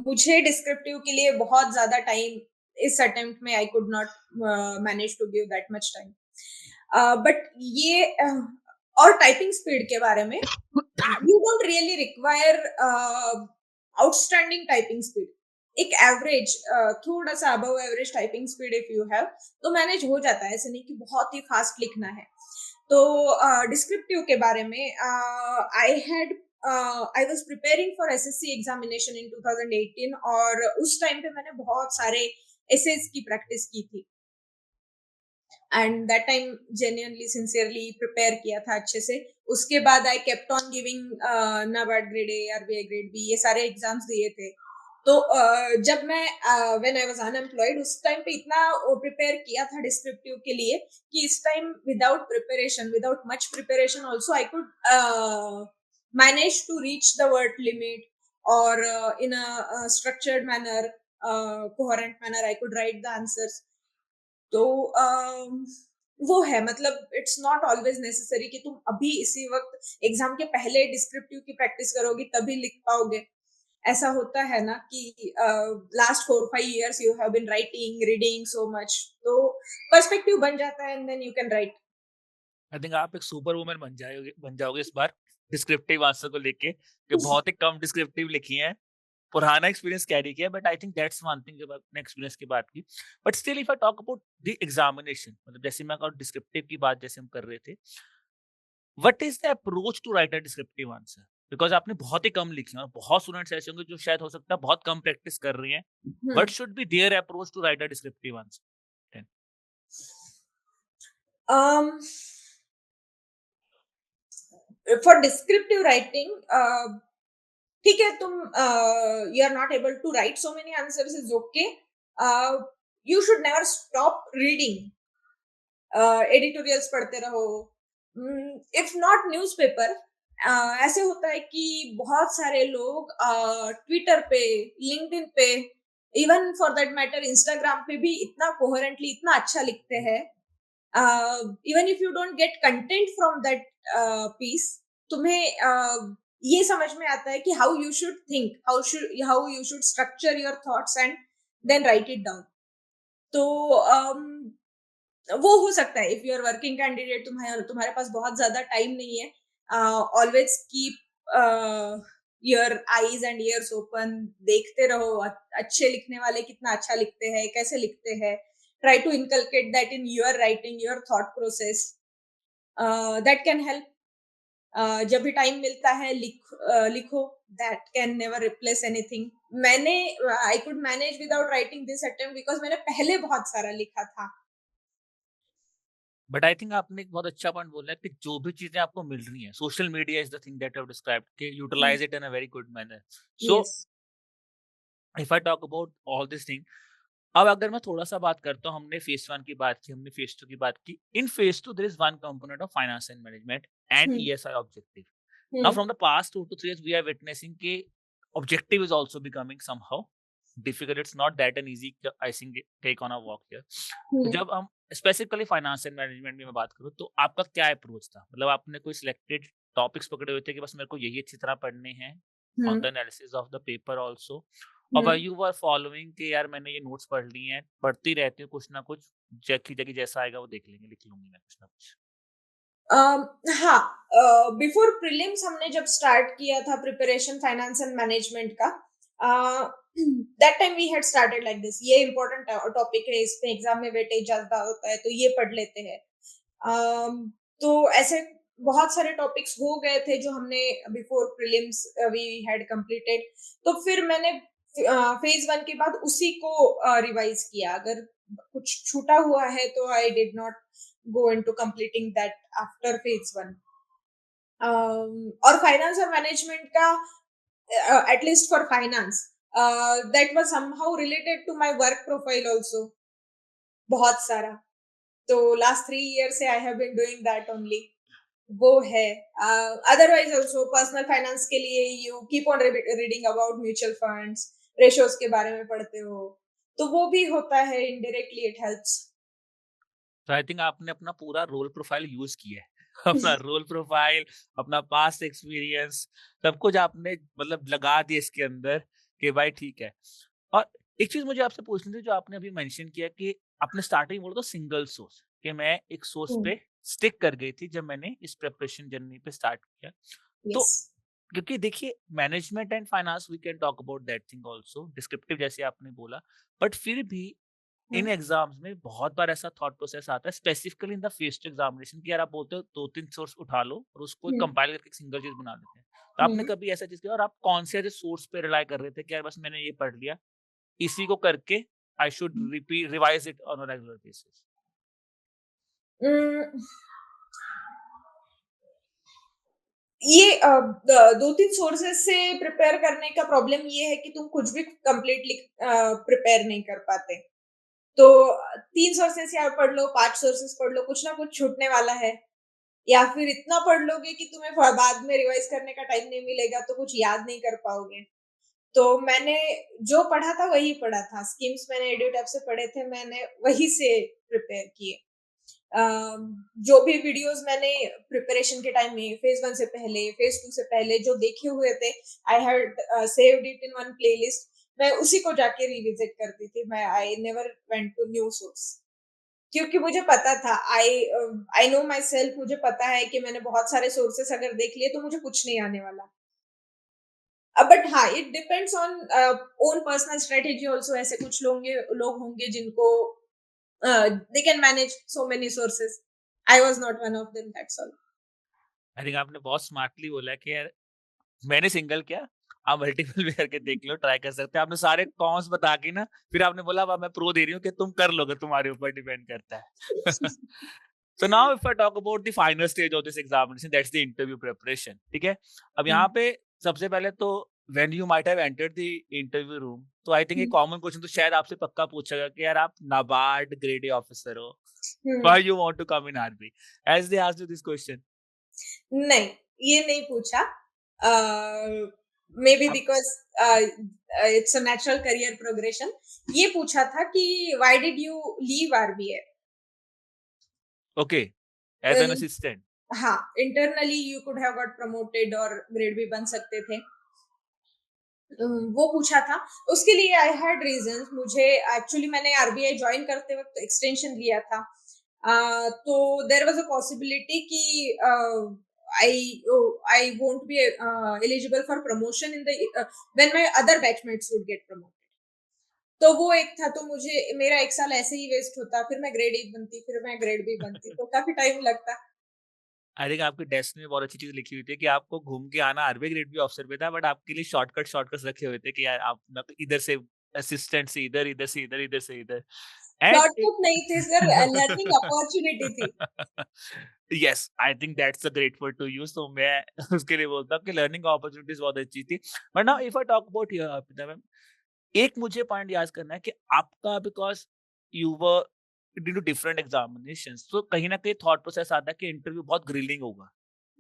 मुझे डिस्क्रिप्टिव के लिए बहुत ज्यादा टाइम इस अटेम्प्ट में I could not manage to give that much time. But ये और टाइपिंग स्पीड के बारे में, you don't really require outstanding typing speed. एक एवरेज, थोड़ा सा above average typing speed if you have, तो मैनेज हो जाता है. ऐसे नहीं कि बहुत ही फास्ट लिखना है. तो डिस्क्रिप्टिव के बारे में, I was preparing for SSC examination in 2018, और उस टाइम पे मैंने बहुत सारे एसेज की प्रैक्टिस की थी. And that time genuinely sincerely prepare किया था अच्छे से. उसके बाद I kept on giving NABARD grade A, RBI grade B, ये सारे एग्जाम्स दिए थे. तो जब मैं व्हेन आई वाज अनएम्प्लॉयड, उस टाइम पे इतना प्रिपेयर किया था डिस्क्रिप्टिव के लिए कि इस time without preparation, without much preparation also I could manage to reach the word limit, और in a structured manner, coherent manner, I could write the answers. तो वो है, मतलब इट्स नॉट ऑलवेज नेसेसरी कि तुम अभी इसी वक्त एग्जाम के पहले डिस्क्रिप्टिव की प्रैक्टिस करोगी तभी लिख पाओगे. ऐसा होता है ना कि last 4-5 years you have been writing, reading so much, तो पर्सपेक्टिव बन जाता है, and then you can write. I think आप एक सुपर वुमन बन जाओगे इस बार डिस्क्रिप्टिव आंसर को लेके, कि बहुत ही कम डिस्क्रिप्टिव लिखी है, पुराना एक्सपीरियंस कैरी किया. But I think that's one thing, जब आपने एक्सपीरियंस की बात की. But still if I talk about the examination, मतलब जैसे मैं डिस्क्रिप्टिव की बात जैसे हम कर रहे थे, what is the approach to write a descriptive answer? Because आपने बहुत ही कम लिखी है, और बहुत स्टूडेंट्स ऐसे होंगे जो शायद हो सकता है बहुत कम प्रैक्टिस कर रहे हैं. What should be their approach to write a descriptive answer? For descriptive writing, ठीक है, तुम you are not able to write so many answers, is okay. You should never stop reading. Editorials पढ़ते रहो, if not newspaper. ऐसे होता है कि बहुत सारे लोग ट्विटर पे, लिंक्डइन पे, even for that matter Instagram पे भी इतना कोहेरेंटली, इतना अच्छा लिखते हैं. Even if you don't get content from that piece, तुम्हें ये समझ में आता है कि how you should think, how you should structure your thoughts and then write it down. तो वो हो सकता है if you are working candidate, तुम्हारे पास बहुत ज्यादा टाइम नहीं है. Always keep your eyes and years open. देखते रहो अच्छे लिखने वाले कितना अच्छा लिखते हैं, कैसे लिखते हैं. Try to inculcate that in your writing, your thought process. That can help. जब भी टाइम मिलता है लिखो. That can never replace anything. मैंने I could manage without writing this attempt because मैंने पहले बहुत सारा लिखा था. बट आई थिंक आपने एक बहुत अच्छा पॉइंट बोला है कि जो भी चीजें आपको मिल रही हैं, social media is the thing that have described, कि utilise it in a very good manner. So yes. If I talk about all this thing, अब अगर मैं थोड़ा सा बात करता हूँ, हमने फेज 1 की बात की, हमने फेज 2 की बात की. In phase 2 there is one component of finance and management and ESI objective. Now, from the past 2 to 3 years, we are witnessing कि objective is also becoming somehow difficult. It's not that an easy, I think, take on a walk here. तो जब हम specifically finance and management में मैं बात करूँ, तो आपका क्या अप्रोच था? मतलब आपने कोई सिलेक्टेड टॉपिक्स पकड़े हुए थे कि बस मेरे को यही अच्छी तरह पढ़ने हैं, on the analysis of the paper also, और यू वर फॉलोइंग कि यार मैंने ये नोट्स पढ़ लिए हैं, पढ़ती रहती हूँ कुछ ना कुछ, जगह जैसा आएगा वो देख लेंगे, लिख लूंगी मैं कुछ ना कुछ? हाँ, बिफोर प्रीलिम्स हमने जब स्टार्ट किया था प्रिपरेशन फाइनेंस एंड मैनेजमेंट का, that time we had started like this. ये इम्पोर्टेंट टॉपिक है, इसमें एग्जाम में वेटेज ज्यादा होता है, तो ये पढ़ लेते हैं. तो ऐसे बहुत सारे टॉपिक्स हो गए थे जो हमने before prelims we had completed. तो फिर मैंने फेज 1 के बाद उसी को रिवाइज किया. अगर कुछ छूटा हुआ है तो I did not go into completing that after phase 1. और फाइनेंस और मैनेजमेंट का, at least for finance, that was somehow related to my work profile also, बहुत सारा. तो लास्ट 3 years से I have been doing that only. वो है. Otherwise also personal finance के लिए you keep on reading about mutual funds, ratios के बारे में पढ़ते हो, तो वो भी होता है. Indirectly it helps. तो आई थिंक आपने अपना पूरा रोल प्रोफाइल यूज किया है. अपना रोल प्रोफाइल, अपना पास्ट एक्सपीरियंस, सब कुछ आपने मतलब लगा दिया इसके अंदर कि भाई ठीक है. और एक चीज मुझे आपसे पूछनी थी, जो आपने अभी मेंशन किया कि आपने स्टार्टिंग बोला तो सिंगल सोर्स, कि मैं एक सोर्स पे स्टिक कर गई थी जब मैंने इस प्रिपरेशन जर्नी पे स्टार्ट किया। तो यस। क्योंकि देखिए management and finance we can talk about that thing also descriptive जैसे आपने बोला, बट फिर भी इन हम्म। एग्जाम्स में बहुत बार ऐसा थॉट प्रोसेस आता है specifically in the phase two examination कि यार आप बोलते हो 2-3 सोर्स उठा लो और उसको हम्म। कंपाइल करके एक सिंगल चीज बना देते हैं। तो आपने हम्म। कभी ऐसा चीज किया और आप कौन से ऐसे सोर्स पे रिलाई कर रहे थे कि यार बस मैंने ये पढ़ लिया, इसी को करके I should repeat revise it on a regular basis? Hmm, ये 2-3 सोर्सेस से प्रिपेयर करने का प्रॉब्लम ये है कि तुम कुछ भी कंप्लीटली प्रिपेयर नहीं कर पाते। तो 3 सोर्सेस या पढ़ लो, 5 सोर्सेस पढ़ लो, कुछ ना कुछ छूटने वाला है। या फिर इतना पढ़ लोगे कि तुम्हें बाद में रिवाइज करने का टाइम नहीं मिलेगा, तो कुछ याद नहीं कर पाओगे। तो मैंने जो पढ़ा था वही पढ़ा था, स्कीम्स मैंने एड्यूटैब से पढ़े थे, मैंने वही से प्रिपेयर किए। जो भी वीडियोस मैंने प्रिपरेशन के टाइम में फेज 1 से पहले, फेज 2 से पहले जो देखे हुए थे, I had saved it in one playlist. मैं उसी को जाके रिविजिट करती थी। मैं I never went to new source, क्योंकि मुझे पता था, आई नो माई सेल्फ, मुझे पता है कि मैंने बहुत सारे सोर्सेस अगर देख लिए तो मुझे कुछ नहीं आने वाला। बट हाँ, it depends on own personal strategy also. ऐसे कुछ लोग होंगे जिनको they can manage so many sources. I was not one of them, that's all. I think आपने बहुत स्मार्टली बोला है कि यार मैंने सिंगल किया, आप मल्टीपल भी करके देख लो, ट्राई कर सकते हैं। आपने सारे कॉन्स बता के ना फिर आपने बोला अब मैं प्रो दे रही हूँ कि तुम कर लोगे, तुम्हारे ऊपर डिपेंड करता है। So now if I talk about the final stage of this examination, that's the interview preparation, ठीक है? अब यहाँ पे सबसे पहले तो when you might have entered the interview room, तो I think एक कॉमन क्वेश्चन तो शायद आपसे पक्का पूछेगा कि यार आप नाबार्ड ग्रेड ए ऑफिसर हो, why you want to come in RB? As they asked you this question, नहीं, ये नहीं पूछा। मे बी आप because it's a natural career progression. ये पूछा था कि why did you leave RBA. okay as an assistant? हाँ, internally you could have got promoted और ग्रेड भी बन सकते थे। वो पूछा था। उसके लिए आई हैड रीजंस। मुझे एक्चुअली मैंने आरबीआई ज्वाइन करते वक्त एक्सटेंशन लिया था। तो देयर वाज अ पॉसिबिलिटी कि I I won't be eligible for promotion in the when my other batchmates would get promoted. तो वो एक था, तो मुझे मेरा 1 साल ऐसे ही वेस्ट होता, फिर मैं ग्रेड ए बनती, फिर मैं ग्रेड बी बनती, तो काफी टाइम लगता। आई थिंक आपके डेस्क में बहुत अच्छी चीज लिखी हुई थी कि आपको घूम के आना आरबीआई ग्रेड बी ऑफिसर पे था, बट आपके लिए शॉर्टकट्स रखे हुए थे कि यार आप मतलब इधर से असिस्टेंट से इधर, इधर से इधर, इधर से इधर। एंड शॉर्टकट नहीं थे सर, लर्निंग अपॉर्चुनिटी थी। Yes I think that's a great word to use, तो मैं उसके लिए बोलता हूँ कि लर्निंग अपॉर्चुनिटीज बहुत अच्छी थी। But now if I talk about here Arpita ma'am, एक मुझे पॉइंट याद करना है कि आपका because you were due to different examinations, तो कहीं ना कहीं थॉट प्रोसेस आता है कि इंटरव्यू बहुत ग्रिलिंग होगा,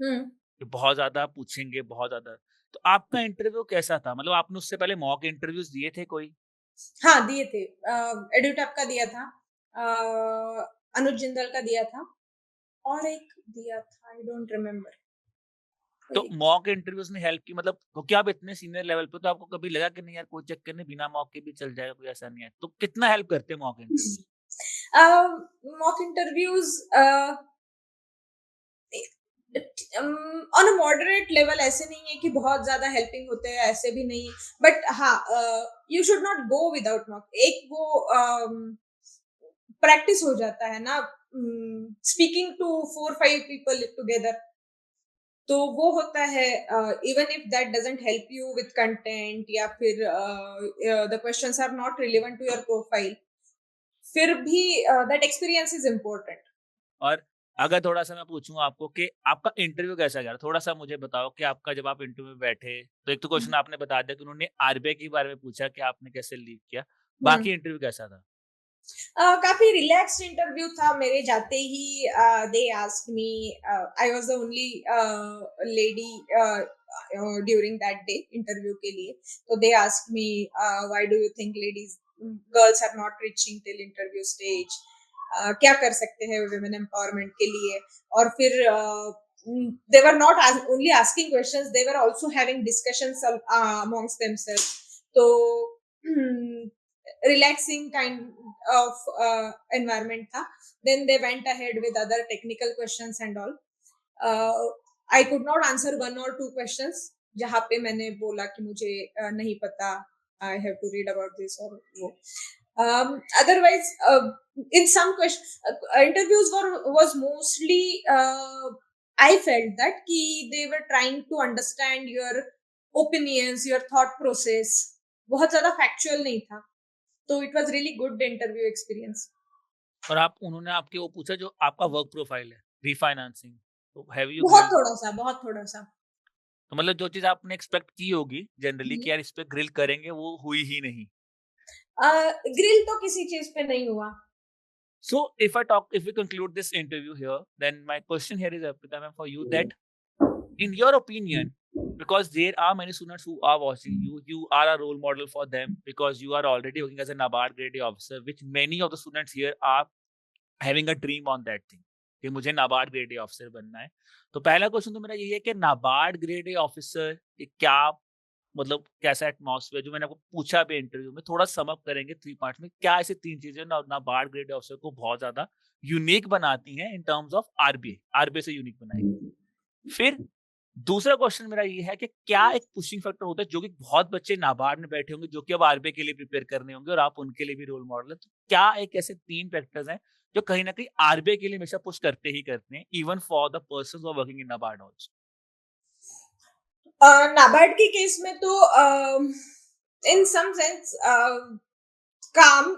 हम्म। कि बहुत ज्यादा पूछेंगे, बहुत ज्यादा। तो आपका इंटरव्यू कैसा था? मतलब आपने उससे पहले मॉक इंटरव्यूज दिए थे कोई? हाँ, दिए थे। एडुटैप का दिया था, अनुज जिंदल का दिया था, और एक दिया था, आई डोंट रिमेम्बर। तो मॉक इंटरव्यूज ने हेल्प की, मतलब क्योंकि आप इतने सीनियर लेवल पे, तो आपको कभी लगा कि नहीं यार कोई चक्कर नहीं, बिना मॉक के भी चल जाएगा, कोई ऐसा नहीं है? तो कितना हेल्प करते हैं mock interviews? Mock interviews on a moderate level, ऐसे नहीं है कि बहुत ज्यादा हेल्पिंग होते हैं, ऐसे भी नहीं। बट हाँ, you should not go without mock. एक वो प्रैक्टिस हो जाता है ना, स्पीकिंग टू 4-5 पीपल टुगेदर। तो वो होता है, even if that doesn't help you with content, या फिर the questions are not relevant to your profile, फिर भी दैट एक्सपीरियंस इज इम्पोर्टेंट। और अगर थोड़ा सा मैं पूछूं आपको कि आपका इंटरव्यू कैसा गया, थोड़ा सा मुझे बताओ कि आपका जब आप इंटरव्यू में बैठे, तो एक तो क्वेश्चन आपने बता दिया कि उन्होंने आरबीआई के बारे में पूछा कि आपने कैसे लीव किया, बाकी इंटरव्यू कैसा था? काफी रिलैक्स्ड इंटरव्यू था। मेरे जाते ही they asked me, I was the only lady during that day interview के लिए। तो they asked me, why do you think ladies girls are not reaching till interview stage, क्या कर सकते हैं वुमेन एम्पावरमेंट के लिए। और फिर they were not only asking questions, they were also having discussions amongst themselves. तो रिलैक्सिंग of environment था. Then they went ahead with other technical questions and all. I could not answer one or two questions जहाँ पे मैंने बोला कि मुझे नहीं पता, I have to read about this or वो. Otherwise, in some interviews was mostly I felt that कि they were trying to understand your opinions, your thought process. बहुत ज़्यादा factual नहीं था. तो it was really good interview experience. और उन्होंने आपके वो पूछा जो आपका वर्क प्रोफाइल है, रिफाइनेंसिंग, तो हैव यू बहुत ग्रिल्ड? बहुत थोड़ा सा. तो मतलब जो चीज़ आपने एक्सपेक्ट की होगी जनरली कि यार इस पे ग्रिल करेंगे, वो हुई ही नहीं। ग्रिल तो किसी चीज पे नहीं हुआ. So if we conclude this interview here, then my question here is, Arpita ma'am, for you that in your opinion, because there are many students who are watching you, you are a role model for them because you are already working as a NABARD grade A officer, which many of the students here are having a dream on that thing कि मुझे NABARD grade A officer बनना है। तो पहला question तो मेरा यही है कि नाबार्ड ग्रेड ए ऑफिसर क्या, मतलब कैसा एटमॉस्फेयर, जो मैंने आपको पूछा भी इंटरव्यू में, थोड़ा सम अप करेंगे 3 पार्ट्स में, क्या ऐसी 3 चीजें नाबार्ड ग्रेड ए ऑफिसर को बहुत ज्यादा यूनिक बनाती हैं इन टर्म्स ऑफ आरबीआई से यूनिक बनाएगी। फिर दूसरा क्वेश्चन मेरा ये है कि क्या एक पुशिंग फैक्टर होता है जो कि बहुत बच्चे नाबार्ड में बैठे होंगे जो कि अब आरबीआई के लिए प्रिपेयर करने होंगे और आप उनके लिए भी रोल मॉडल है, तो क्या एक ऐसे 3 फैक्टर्स हैं जो कहीं ना कहीं आरबीआई के लिए हमेशा पुश करते ही करते हैं, even for the persons who are working in NABARD also? NABARD के केस में तो इन सम सेंस काम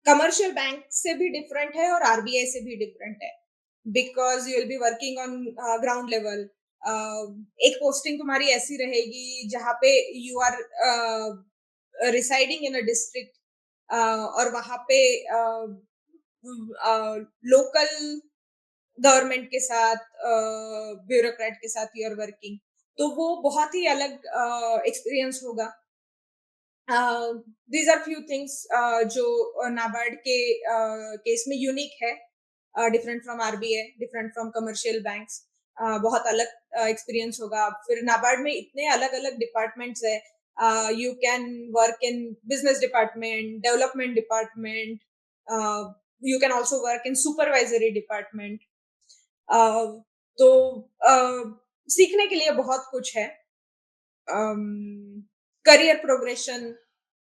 कमर्शियल बैंक से भी डिफरेंट है और आरबीआई से भी डिफरेंट है, because you will be working on ground level. एक पोस्टिंग तुम्हारी ऐसी रहेगी जहाँ पे you are residing in a district और वहाँ पे लोकल गवर्नमेंट के साथ, ब्यूरोक्रेट के साथ यू आर वर्किंग, तो वो बहुत ही अलग एक्सपीरियंस होगा. दीज आर फ्यू थिंग्स जो नाबार्ड के केस में यूनिक है, different from RBI, different from commercial banks. बहुत अलग एक्सपीरियंस होगा. फिर नाबार्ड में इतने अलग अलग डिपार्टमेंट्स है. You can work in business department, development department, you can also work in supervisory department. तो सीखने के लिए बहुत कुछ है. करियर प्रोग्रेशन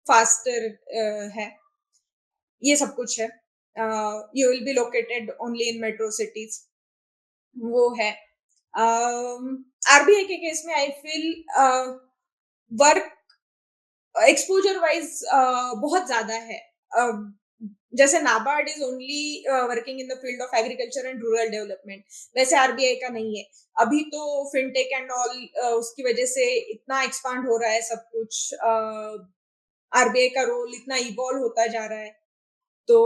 फास्टर है, ये सब कुछ है. You will be located only in metro cities, वो है. आरबीआई के केस में I feel work exposure wise बहुत ज्यादा है. जैसे NABARD is only working in the field of agriculture and rural development, वैसे आरबीआई का नहीं है. अभी तो फिनटेक एंड ऑल उसकी वजह से इतना एक्सपांड हो रहा है सब कुछ, आरबीआई का रोल इतना इवॉल्व होता जा रहा है. तो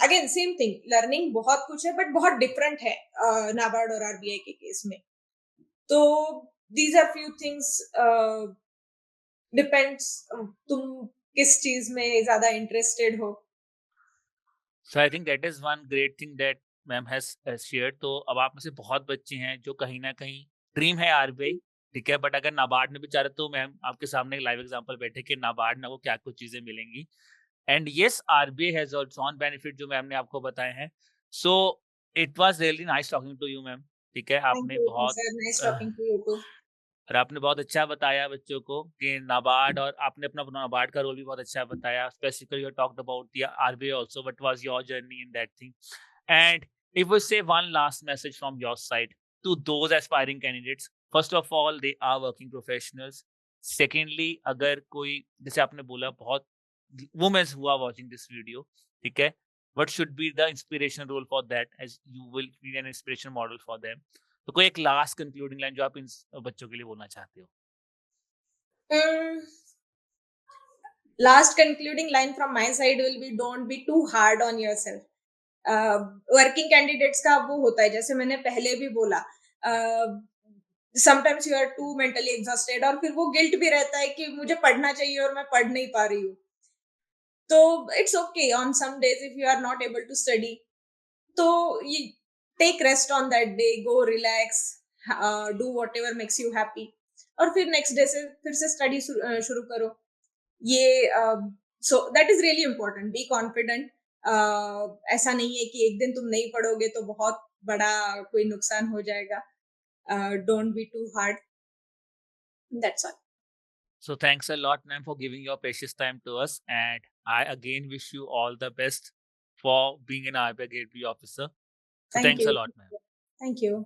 अगेन सेम थिंग, लर्निंग बहुत कुछ है बट बहुत डिफरेंट है नाबार्ड और आरबीआई के केस में. तो these are few things, depends तुम किस चीज में ज्यादा इंटरेस्टेड हो. So I think that is one great thing that ma'am has shared. तो अब आप में से बहुत बच्चे हैं जो कहीं ना कहीं ड्रीम है आरबीआई, ठीक है, बट अगर नाबार्ड में भी चाह रहे तो मैम आपके सामने एक लाइव एग्जांपल बैठे कि नाबार्ड में वो क्या कुछ चीजें मिलेंगी। And yes, RBI has also on benefit जो मैम ने आपको बताए हैं। So it was really nice talking to you ma'am, ठीक है, थैंक आपने यू बहुत sir, nice talking to you too. और आपने बहुत अच्छा बताया बच्चों को कि नाबार्ड, और आपने अपना नाबार्ड का रोल भी बहुत अच्छा बताया। Specifically you talked about the RBI also, what was your journey in that thing. And if we say one last message from your side to those aspiring candidates, first of all they are working professionals. Secondly, अगर कोई, जैसे आपने बोला, बहुत women's who are watching this video, ठीक है, what should be the inspiration role for that, as you will be an inspiration model for them? तो कोई एक लास्ट कंक्लूडिंग लाइन जो आप इन बच्चों के लिए बोलना चाहते हो? Last concluding line from my side will be, don't be too hard on yourself. Working candidates का वो होता है, जैसे मैंने पहले भी बोला, sometimes you are too mentally exhausted और फिर वो गिल्ट भी रहता है कि मुझे पढ़ना चाहिए और मैं पढ़ नहीं पा रही हूँ. तो it's okay on some days if you are not able to study, तो you take rest on that day, go relax, do whatever makes you happy, और फिर नेक्स्ट डे से फिर से स्टडी शुरू करो. ये So that is really important. Be confident. ऐसा नहीं है कि एक दिन तुम नहीं पढ़ोगे तो बहुत बड़ा कोई नुकसान हो जाएगा. Don't be too hard. That's all. So thanks a lot, ma'am, for giving your precious time to us. And I again wish you all the best for being an RBI Gateway officer. So Thank thanks a you. lot, ma'am. Thank you.